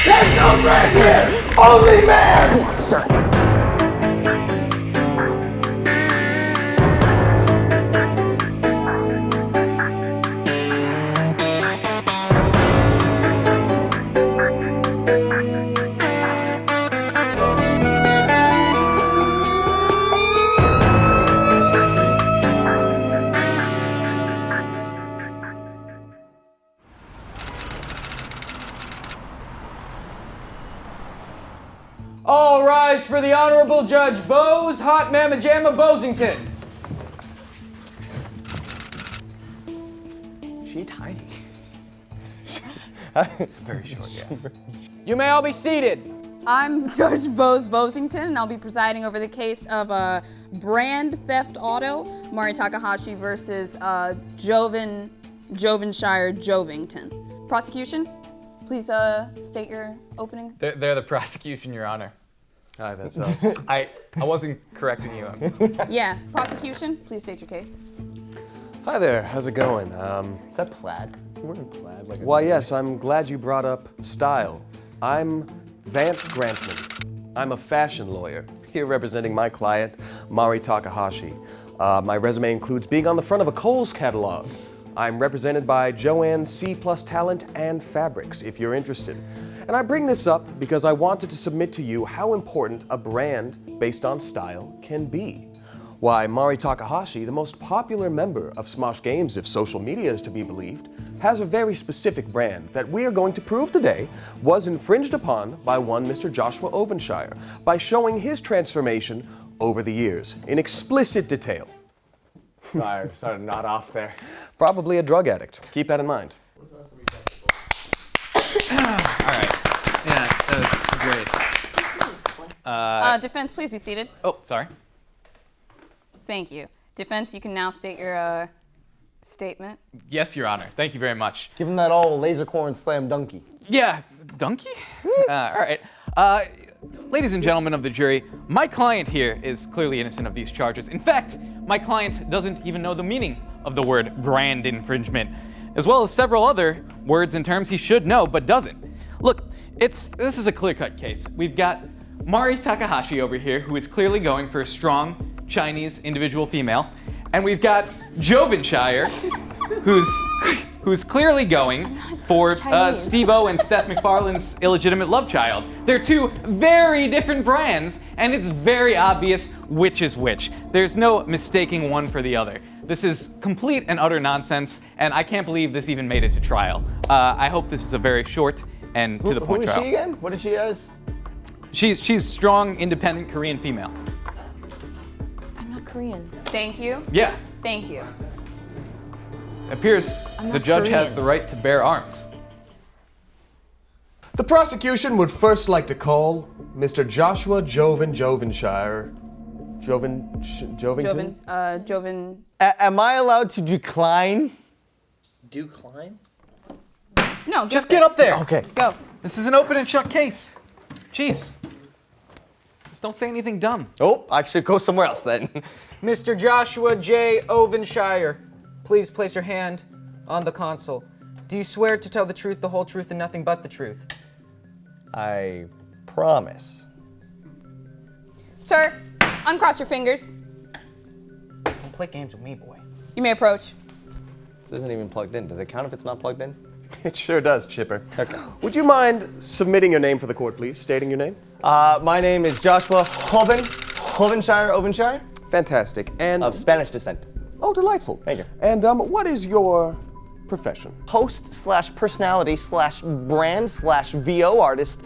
There's no brand here! Only man! Come on, sir. All rise for the Honorable Judge Bose Hot Mamma Jamma Bosington. Is she tiny? It's very short, yes. You may all be seated. I'm Judge Bose Bosington, and I'll be presiding over the case of brand theft auto, Mari Takahashi versus Jovenshire Jovington. Prosecution, please state your opening. They're the prosecution, Your Honor. Hi, that's us. I wasn't correcting you. Yeah, prosecution, please state your case. Hi there, how's it going? Is that plaid? Is he wearing plaid? Like Why, yes, I'm glad you brought up style. I'm Vance Grantman. I'm a fashion lawyer, here representing my client, Mari Takahashi. My resume includes being on the front of a Kohl's catalog. I'm represented by Joanne C+ Talent and Fabrics, if you're interested. And I bring this up because I wanted to submit to you how important a brand based on style can be. Why, Mari Takahashi, the most popular member of Smosh Games, if social media is to be believed, has a very specific brand that we are going to prove today was infringed upon by one Mr. Joshua Ovenshire by showing his transformation over the years in explicit detail. Sorry, started not off there. Probably a drug addict. Keep that in mind. All right. Yeah, that was great. Defense, please be seated. Oh, sorry. Thank you. Defense, you can now state your statement. Yes, Your Honor. Thank you very much. Give him that old laser corn slam donkey. Yeah, donkey? All right. Ladies and gentlemen of the jury, my client here is clearly innocent of these charges. In fact, my client doesn't even know the meaning of the word brand infringement, as well as several other words and terms he should know but doesn't. Look, this is a clear-cut case. We've got Mari Takahashi over here, who is clearly going for a strong Chinese individual female, and we've got Jovenshire, who's clearly going for Steve-O and Steph McFarlane's illegitimate love child. They're two very different brands, and it's very obvious which is which. There's no mistaking one for the other. This is complete and utter nonsense, and I can't believe this even made it to trial. I hope this is a very short and to the point trial. Who is she again? What is she as? She's strong, independent Korean female. I'm not Korean. Thank you. Yeah. Thank you. Appears the judge has the right to bear arms. The prosecution would first like to call Mr. Joshua Jovenshire. Jovington? Joven. Am I allowed to decline? Decline? No, Just get up there. Okay. Go. This is an open and shut case. Jeez. Just don't say anything dumb. Oh, I should go somewhere else then. Mr. Joshua J. Ovenshire, please place your hand on the console. Do you swear to tell the truth, the whole truth, and nothing but the truth? I promise. Sir, uncross your fingers. Don't play games with me, boy. You may approach. This isn't even plugged in. Does it count if it's not plugged in? It sure does, Chipper. Okay. Would you mind submitting your name for the court, please? Stating your name? My name is Joshua Ovenshire, Fantastic. And of Spanish descent. oh, delightful. Thank you. And what is your profession? Host/personality/brand/VO artist/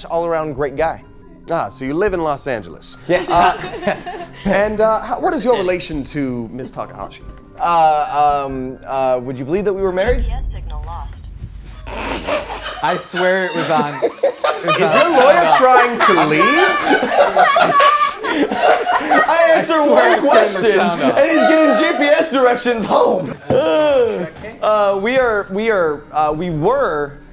all around great guy. Ah, so you live in Los Angeles. Yes. Yes. And what is your relation to Ms. Takahashi? Would you believe that we were married? GPS signal lost. I swear it was on. Is your lawyer trying to leave? I answer one question, and he's getting GPS directions home. We were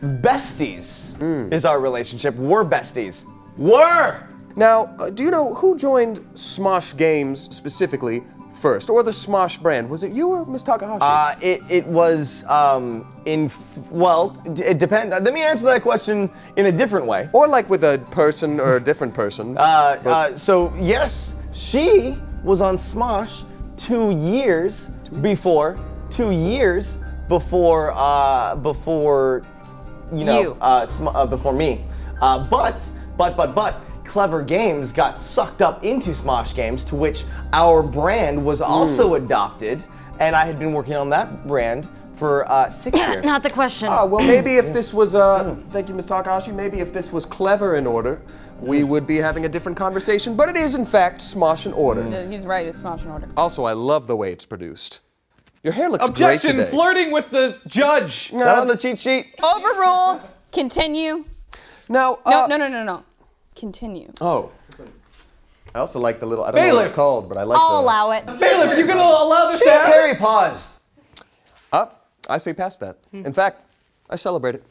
besties. Is our relationship? We're besties. Were. Now, do you know who joined Smosh Games specifically first, or the Smosh brand? Was it you or Ms. Takahashi? It was it depends. Let me answer that question in a different way. Or like with a person or a different person. So yes, she was on Smosh 2 years before before me. But Clever Games got sucked up into Smosh Games, to which our brand was also adopted, and I had been working on that brand for 6 years. Not the question. Well, maybe if this was, thank you, Ms. Takahashi, maybe if this was Clever in Order, we would be having a different conversation, but it is, in fact, Smosh in Order. He's right, it's Smosh Order. Also, I love the way it's produced. Your hair looks Objection! great today. Flirting with the judge! Not on the cheat sheet. Overruled. Continue. Now, No. Continue. Oh. I also like the little, I don't know what it's Bailiff. called, but I like I'll the... allow it. Bailiff, you gonna allow this to Just happen? Harry paused. I say past that. In fact, I celebrate it.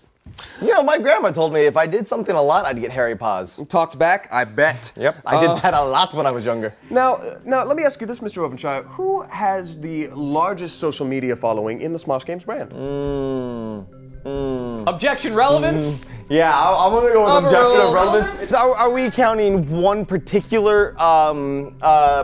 You know, my grandma told me if I did something a lot, I'd get hairy paws. Talked back, I bet. Yep, I did that a lot when I was younger. Now, let me ask you this, Mr. Ovenshire. Who has the largest social media following in the Smosh Games brand? Objection, relevance? Yeah, I'm gonna go with objection of Overruled. relevance. Are we counting one particular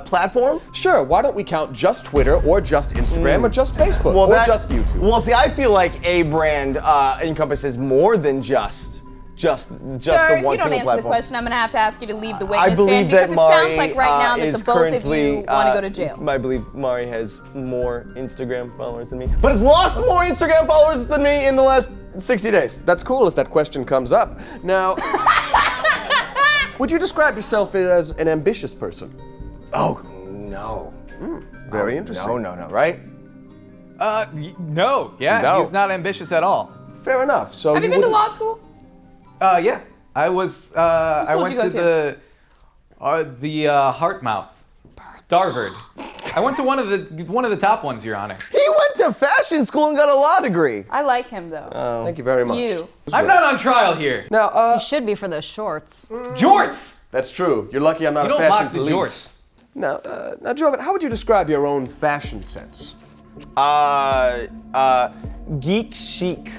platform? Sure, why don't we count just Twitter, or just Instagram, or just Facebook, or just YouTube? Well, see, I feel like a brand encompasses more than just Sir, the if one you don't single answer the platform. question, I'm going to have to ask you to leave the I witness believe stand because that it Mari sounds like right now that is the both of you currently, want to go to jail. I believe Mari has more Instagram followers than me, but has lost more Instagram followers than me in the last 60 days. That's cool if that question comes up. Now, would you describe yourself as an ambitious person? Oh, no. Very interesting. No, right? No. Yeah, No. he's not ambitious at all. Fair enough. So Have you been to law school? Yeah. I was, I school went did you to go the Heartmouth. Darvard. I went to one of the top ones, Your Honor. He went to fashion school and got a law degree. I like him though. Thank you very much. You. I'm not on trial here. Now, Should be for those shorts. Jorts! that's true. You're lucky I'm not You a don't fashion mock the police. jorts. Now, Joven, how would you describe your own fashion sense? Geek chic.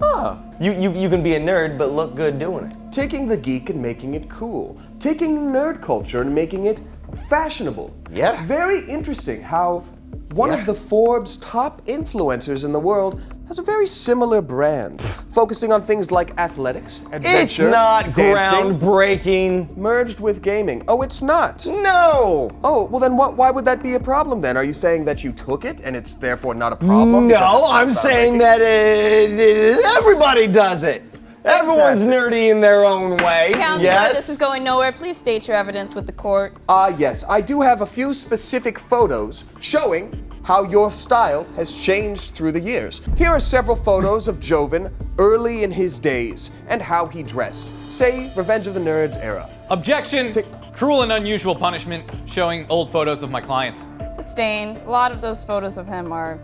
Ah, You can be a nerd, but look good doing it. taking the geek and making it cool. Taking nerd culture and making it fashionable. Yeah. Very interesting how one of the Forbes top influencers in the world has a very similar brand, focusing on things like athletics, It's adventure, not dancing, groundbreaking. merged with gaming. Oh, it's not. No. Oh, well then why would that be a problem then? Are you saying that you took it and it's therefore not a problem? because No, it's not I'm saying groundbreaking? that everybody does it. Everyone's nerdy in their own way. Counselor, yes. this is going nowhere. Please state your evidence with the court. Yes, I do have a few specific photos showing how your style has changed through the years. Here are several photos of Joven early in his days and how he dressed. Say, Revenge of the Nerds era. Objection! Cruel and unusual punishment showing old photos of my client. Sustained. A lot of those photos of him are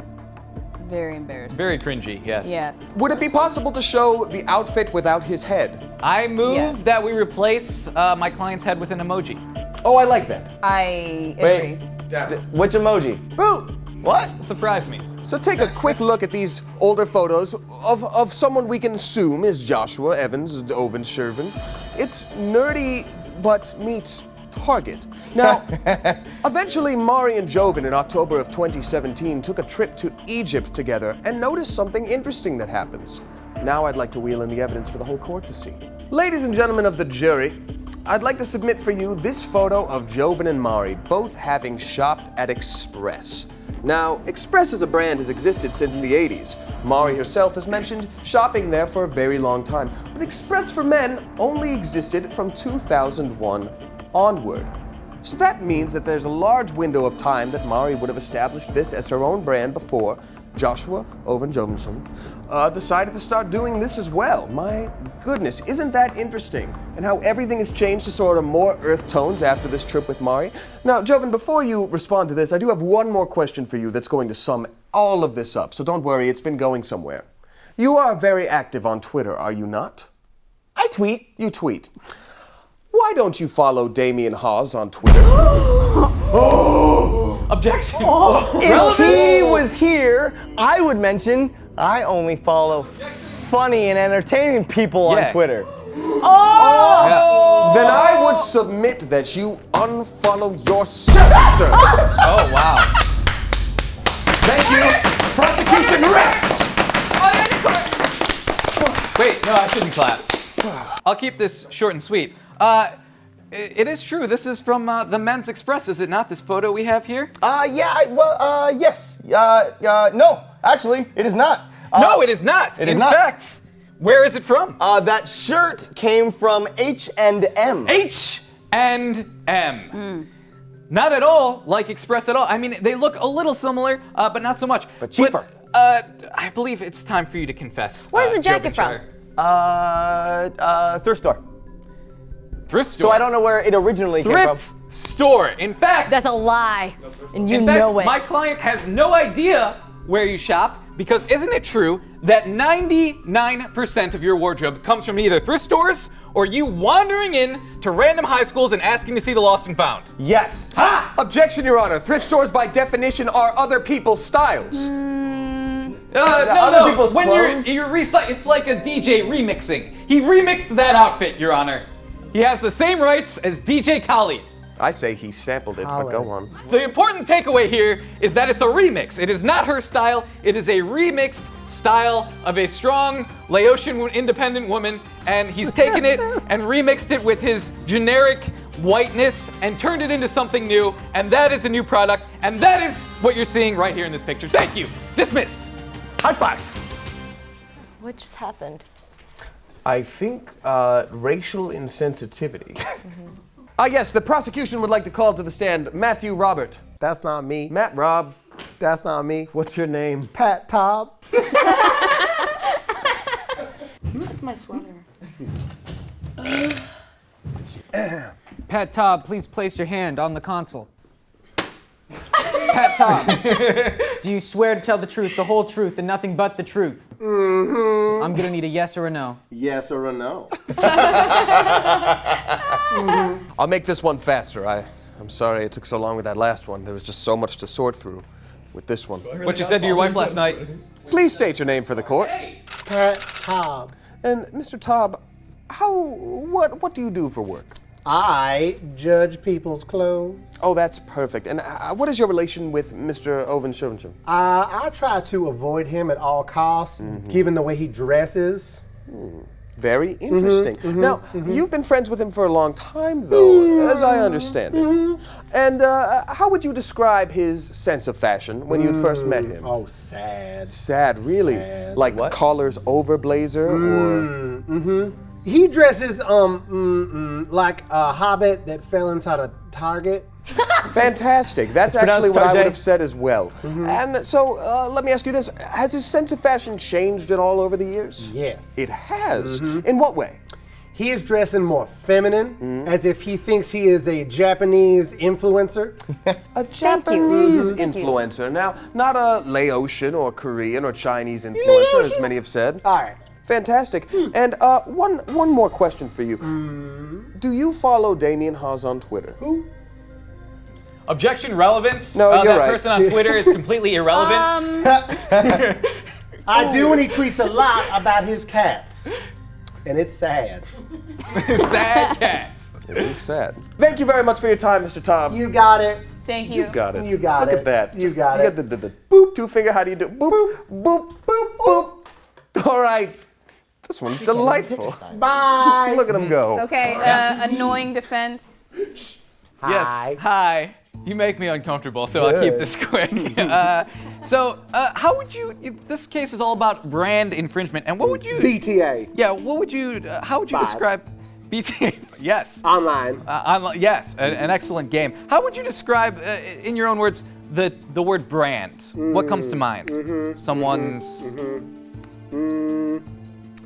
very embarrassing. Very cringy, yes. Yeah. Would it be possible to show the outfit without his head? I moved Yes. that we replace my client's head with an emoji. Oh, I like that. I Wait. agree. Which emoji? Who? What? Surprise me. So take a quick look at these older photos of someone we can assume is Joshua Evans Oven Shervin. It's nerdy, but meets Target. Now, eventually Mari and Joven in October of 2017 took a trip to Egypt together and noticed something interesting that happens. Now I'd like to wheel in the evidence for the whole court to see. Ladies and gentlemen of the jury, I'd like to submit for you this photo of Joven and Mari, both having shopped at Express. Now, Express as a brand has existed since the 80s. Mari herself has mentioned shopping there for a very long time, but Express for Men only existed from 2001 onward. So that means that there's a large window of time that Mari would have established this as her own brand before Joshua Oven Jovenson decided to start doing this as well. My goodness, isn't that interesting? And how everything has changed to sort of more earth tones after this trip with Mari. Now, Joven, before you respond to this, I do have one more question for you that's going to sum all of this up. So don't worry, it's been going somewhere. You are very active on Twitter, are you not? I tweet. You tweet. Why don't you follow Damien Hawes on Twitter? Objection. If he was here, I would mention I only follow funny and entertaining people on Yeah. Twitter. Then I would submit that you unfollow yourself, sir. Oh, wow. Thank you. Prosecution rests. Wait, no, I shouldn't clap. I'll keep this short and sweet. It is true. This is from the Men's Express, is it not? This photo we have here? Yes. No, actually, it is not. No, it is not. It is In not. fact, where is it from? That shirt came from H&M. H&M. Not at all like Express at all. I mean, they look a little similar, but not so much. But cheaper. I believe it's time for you to confess. Where's the jacket from? Thrift store. Thrift store. So I don't know where it originally came Thrift from. store. In fact, That's a lie. And you in fact, know it. my client has no idea where you shop because isn't it true that 99% of your wardrobe comes from either thrift stores or you wandering in to random high schools and asking to see the lost and found? Yes. Ha! Objection, Your Honor. Thrift stores, by definition, are other people's styles. other No. people's When clothes? you're it's like a DJ remixing. He remixed that outfit, Your Honor. He has the same rights as DJ Khaled. I say he sampled it, but go on. The important takeaway here is that it's a remix. It is not her style. It is a remixed style of a strong Laotian independent woman, and he's taken it and remixed it with his generic whiteness and turned it into something new, and that is a new product, and that is what you're seeing right here in this picture. Thank you. Dismissed. High five. What just happened? I think racial insensitivity. Yes, the prosecution would like to call to the stand Matthew Robert. That's not me. Matt Rob, That's not me. what's your name? Pat Tob. That's my sweater. Pat Tob, please place your hand on the console. Pat Tob, do you swear to tell the truth, the whole truth, and nothing but the truth? Mm-hmm. I'm gonna need a yes or a no. Yes or a no? I'll make this one faster. I'm sorry it took so long with that last one. There was just so much to sort through with this one. What you said to your wife last night? Please state your name for the court. Pat Tob. And Mr. Tob, what do you do for work? I judge people's clothes. Oh, that's perfect. And what is your relation with Mr. Joven? I try to avoid him at all costs, given the way he dresses. Very interesting. Now, you've been friends with him for a long time, though, as I understand it. And how would you describe his sense of fashion when you'd first met him? Oh, sad. Sad, really? Sad. Like collars over blazer, or? He dresses like a hobbit that fell inside a Target. Fantastic. That's It's actually what I pronounced would have said as well. And so, let me ask you this. Has his sense of fashion changed at all over the years? Yes. It has? In what way? He is dressing more feminine, as if he thinks he is a Japanese influencer. A Japanese Thank you. influencer. Now, not a Laotian or Korean or Chinese influencer, as many have said. All right. Fantastic. And one more question for you. Do you follow Damien Haas on Twitter? Who? Objection, relevance. No, you're that right. person on Twitter is completely irrelevant. I do, and he tweets a lot about his cats. And it's sad. Sad cats. It is sad. Thank you very much for your time, Mr. Tom. You got it. Thank you. got it. You got Look it. at that. You got you it. got the boop, two finger, how do you do it? Boop, boop, boop, boop. All right. This one's delightful. Bye. Look at him go. Okay, annoying defense. Yes. Hi. You make me uncomfortable, so I'll keep this quick. How would you? This case is all about brand infringement, and what would you? BTA. Yeah. What would you? How would you Five. describe BTA? Yes. Online. Yes. An excellent game. How would you describe, in your own words, the word brand? What comes to mind? Someone's.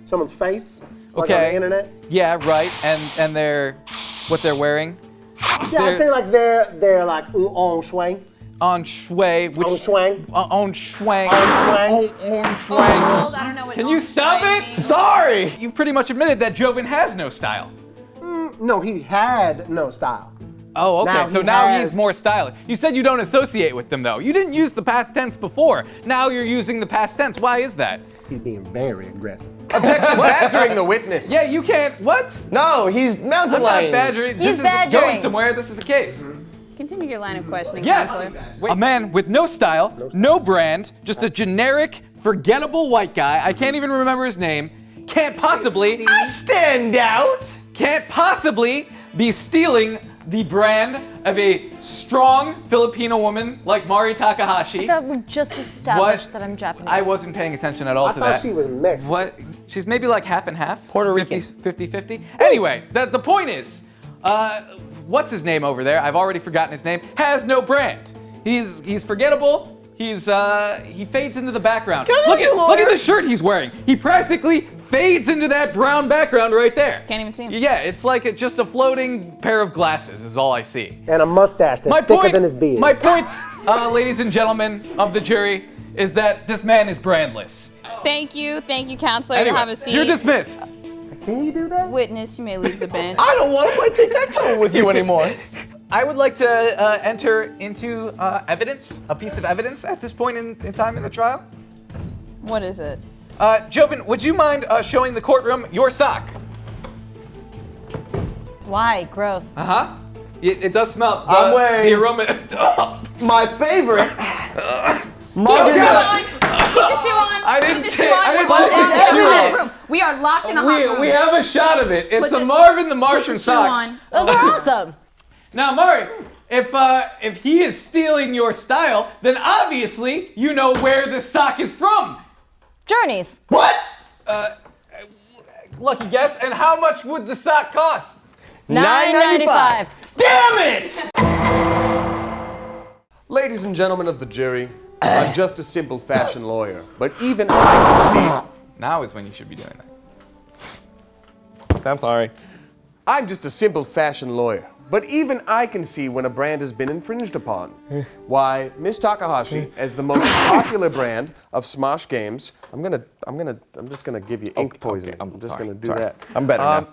Someone's face. Like Okay. on the internet. Yeah. Right. And their what they're wearing. Yeah, I'd say like they're like on swing. On shui, which On swing. on schwang. On swing. On schwang. Old, I don't know what Can you old stop swang it? means. Sorry. You pretty much admitted that Joven has no style. No, he had no style. Oh, okay. Now So he now has- he's more stylish. You said you don't associate with them, though. You didn't use the past tense before. Now you're using the past tense. Why is that? He's being very aggressive. Objection, badgering the witness. Yeah, you can't. What? No, he's mountain I'm not lion. badgering. He's this is badgering. going somewhere. This is a case. Continue your line of questioning, Yes. counselor. A man with no style, no brand, just a generic, forgettable white guy. I can't even remember his name. Can't possibly. Stand out. Can't possibly be stealing the brand of a strong Filipino woman like Mari Takahashi. I thought we just established What? that I'm Japanese. I wasn't paying attention at all I to thought that. she was mixed. What? She's maybe like half and half. Puerto Rican. 50-50. Anyway, the point is, what's his name over there? I've already forgotten his name. Has no brand. He's forgettable. He fades into the background. Look at the shirt he's wearing. He practically fades into that brown background right there. Can't even see him. Yeah, it's like just a floating pair of glasses is all I see. And a mustache that's My thicker point, than his beard. my points, ladies and gentlemen of the jury, is that this man is brandless. Thank you, counselor. Anyway, Have a seat. you're dismissed. Can you do that? Witness, you may leave the bench. I don't want to play tic-tac-toe with you anymore. I would like to enter into evidence, a piece of evidence at this point in time in the trial. What is it? Joven, would you mind showing the courtroom your sock? Why? Gross. Uh-huh. It does smell. I'm wearing- the aroma. My favorite. Keep the shoe on. Keep the shoe on. I didn't Keep the shoe take- on. I didn't We're take locked the in shoe a off. hot room. We are locked in a hot room. We have a shot of it. It's Put a the- Marvin the Put Martian the shoe sock. on. Those are awesome. Now, Mari, if he is stealing your style, then obviously you know where the sock is from. Journeys. What? Lucky guess. And how much would the sock cost? $9.95. Damn it! Ladies and gentlemen of the jury, I'm just a simple fashion lawyer, but even I can Now is when you should be doing that. I'm sorry. I'm just a simple fashion lawyer, but even I can see when a brand has been infringed upon. Why, Miss Takahashi, as the most popular brand of Smosh games, I'm just gonna give you ink poisoning. I'm just gonna do that. I'm better now.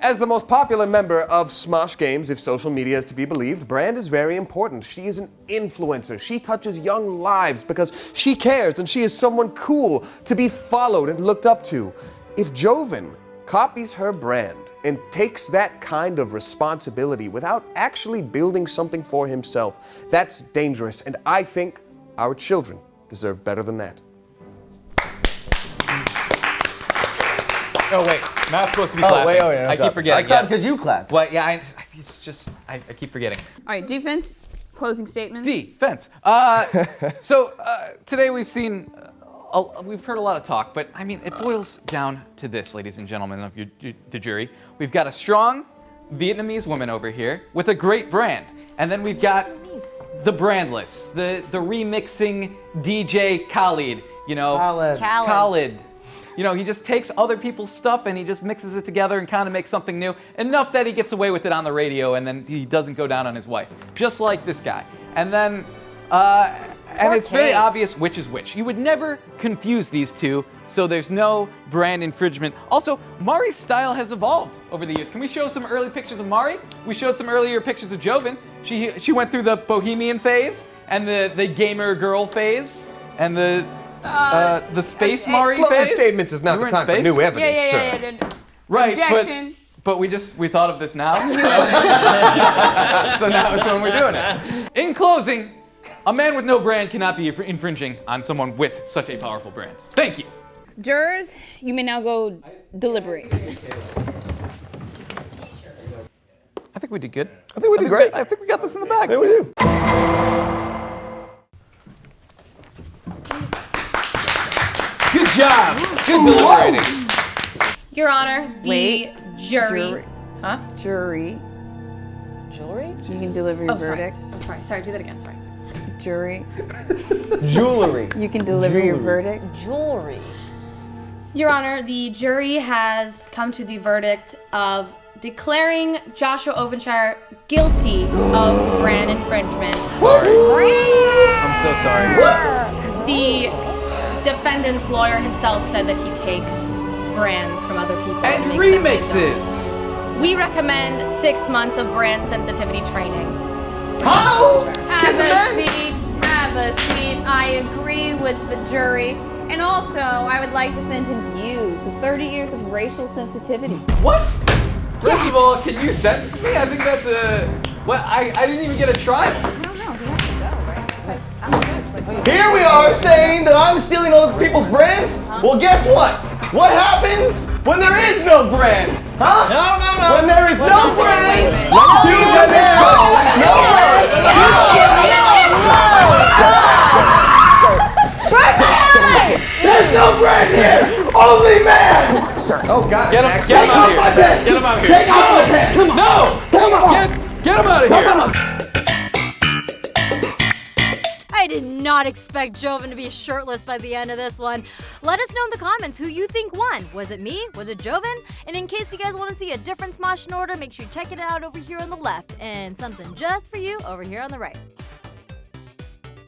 As the most popular member of Smosh games, if social media is to be believed, brand is very important. She is an influencer. She touches young lives because she cares and she is someone cool to be followed and looked up to. If Joven copies her brand and takes that kind of responsibility without actually building something for himself, that's dangerous. And I think our children deserve better than that. Oh wait, not supposed to be clapping. I keep forgetting. I clapped because you clapped. Well, yeah, it's just I keep forgetting. All right, defense, closing statements. Defense. So today we've seen, we've heard a lot of talk, but I mean, it boils down to this, ladies and gentlemen of the jury. We've got a strong Vietnamese woman over here with a great brand, and then we've got the brandless, the remixing DJ Khalid. You know, Khalid. You know, he just takes other people's stuff and he just mixes it together and kind of makes something new. Enough that he gets away with it on the radio and then he doesn't go down on his wife. Just like this guy. And then, and it's very obvious which is which. You would never confuse these two, so there's no brand infringement. Also, Mari's style has evolved over the years. Can we show some early pictures of Mari? We showed some earlier pictures of Joven. She went through the bohemian phase and the gamer girl phase and the space Mari Closing phase. statements is not We the were in time for space? new evidence, sir. Yeah. Right, Objection. but we thought of this now. So now is when we're doing it. In closing, a man with no brand cannot be infringing on someone with such a powerful brand. Thank you. Jurors, you may now go deliberate. I think we did good. I think we did great. I think we got this in the bag. Yeah, we do. Good job. Good deliberating. Your Honor, the Wait. jury. Huh? Jury, Jewelry? you can deliver your Oh, sorry. verdict. I'm sorry. Sorry, do that again. Sorry. Jury, Jewelry. you can deliver your verdict. Jewelry. Your Honor, the jury has come to the verdict of declaring Joshua Ovenshire guilty of brand infringement. I'm so sorry. The defendant's lawyer himself said that he takes brands from other people And makes them his own. remixes. we recommend 6 months of brand sensitivity training. How? Have a seat. Have a seat. I agree with the jury. And also, I would like to sentence you to 30 years of racial sensitivity. What? First of all, can you sentence me? I think that's a... What? I didn't even get a trial. I don't know. He has to go, right? Like, I'm a judge. Like, Here we are saying that I'm stealing other people's brands? Well, guess what? What happens when there is no brand? Huh? No. When there is no brand, Let's see where this goes. no brand. There's no brand here! Only man! Oh God. Get him out of here. Get him out of here. Take off my pants! Come on! No! Come on! Get him out of here. I did not expect Joven to be shirtless by the end of this one. Let us know in the comments who you think won. Was it me? Was it Joven? And in case you guys want to see a different Smosh Order, make sure you check it out over here on the left and something just for you over here on the right.